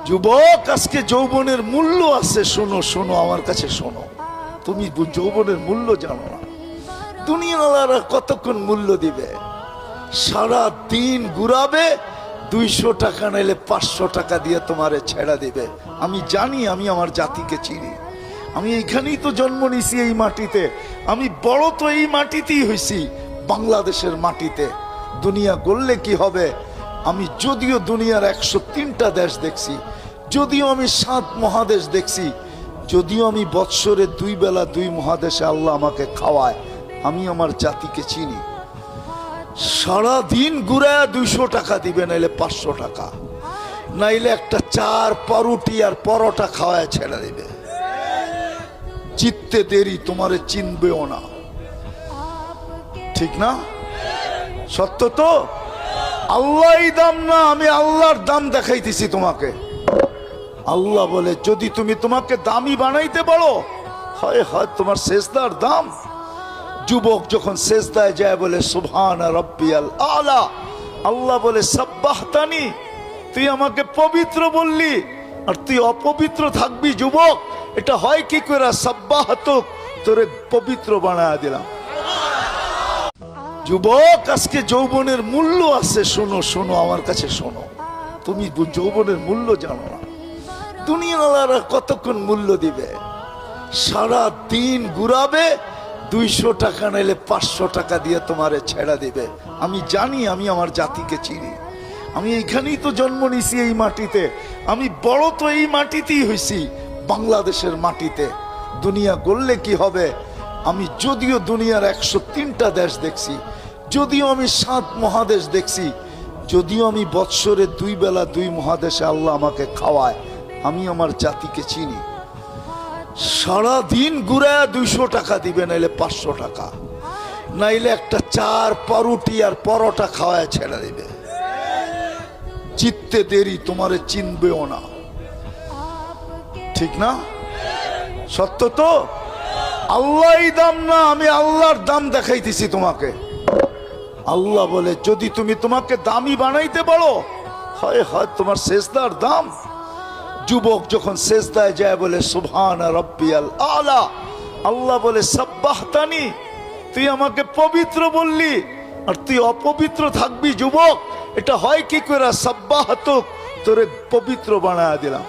যুবক, আজকে যৌবনের মূল্য আছে। শোনো শোনো, আমার কাছে শোনো। তুমি যৌবনের মূল্য জানো না। দুনিয়াওয়ালারা কতক্ষণ মূল্য দিবে? সারা দিন ঘুরাবে, 200 টাকা নাইলে 500 টাকা দিয়ে তোমারে ছেড়া দিবে। আমি জানি, আমি আমার জাতিকে চিনি। আমি এইখানেই তো জন্ম নিছি, এই মাটিতে। আমি বড় তো এই মাটিতেই হয়েছি, বাংলাদেশের মাটিতে। দুনিয়া গড়লে কি হবে? আমি যদিও দুনিয়ার 103টা দেশ দেখছি, যদিও আমি 7 মহাদেশ দেখছি, যদিও আমি বৎসরে 2 বেলা 2 মহাদেশে আল্লাহ আমাকে খাওয়ায়, আমি আমার জাতিকে চিনি। সারা দিন ঘুরায় 200 টাকা দিবে, নাইলে 500 টাকা, নাইলে একটা 4 পাউরুটি আর পরোটা খাওয়ায় ছেড়ে দিবে। চিত্তে দেরি, তোমারে চিনবেও না। ঠিক না? সত্য তো? আল্লাহই দাম না, আমি আল্লাহর দাম দেখাইতেছি তোমাকে। আল্লাহ বলে, যদি তুমি তোমাকে দামি বানাইতে পারো, হয় হয় তোমার সেজদার দাম। যুবক যখন সেজদায় যায় বলে সুবহান রাব্বিয়াল আলা, আল্লাহ বলে সাব্বাহতানি, তুই আমাকে পবিত্র বললি আর তুই অপবিত্র থাকবি। যুবক, এটা হয় কি করে? সাব্বাহতুক, তোরে পবিত্র বানায় দিলাম। যুবক, আজকে যৌবনের মূল্য আছে। শোনো শোনো, আমার কাছে শোনো। তুমি যৌবনের মূল্য জানো না। দুনিয়াওয়ালারা কতক্ষণ মূল্য দিবে? সারা দিন ঘুরাবে, 200 টাকা নাইলে 500 টাকা দিয়ে তোমারে ছেড়া দিবে। আমি জানি, আমি আমার জাতিকে চিনি। আমি এইখানেই তো জন্ম নিছি, এই মাটিতে। আমি বড় তো এই মাটিতেই হয়েছি, বাংলাদেশের মাটিতে। দুনিয়া গড়লে কি হবে? আমি যদিও দুনিয়ার 103টা দেশ দেখছি, যদিও আমি 7 মহাদেশ দেখছি, যদিও আমি বৎসরে 2 বেলা 2 মহাদেশে আল্লাহ আমাকে খাওয়ায়, আমি আমার জাতিকে চিনি। সারা দিন ঘুরায় 200 টাকা দিবে, নাইলে 500 টাকা, নাইলে একটা 4 পাউরুটি আর পরোটা খাওয়ায় ছেড়ে দিবে। চিত্তে দেরি, তোমারে চিনবেও না। ঠিক না? সত্য তো? আল্লাহই দাম না, আমি আল্লাহর দাম দেখাইতেছি তোমাকে। আল্লাহ বলে, যদি তুমি তোমাকে দামি বানাইতে পারো, হয় হয় তোমার সেজদার দাম। যুবক যখন সেজদায় যায় বলে সুবহান রাব্বিয়াল আলা, আল্লাহ বলে সাব্বাহতানি, তুই আমাকে পবিত্র বললি আর তুই অপবিত্র থাকবি। যুবক, এটা হয় কি করে? সাব্বাহতুক, তোরে পবিত্র বানায় দিলাম।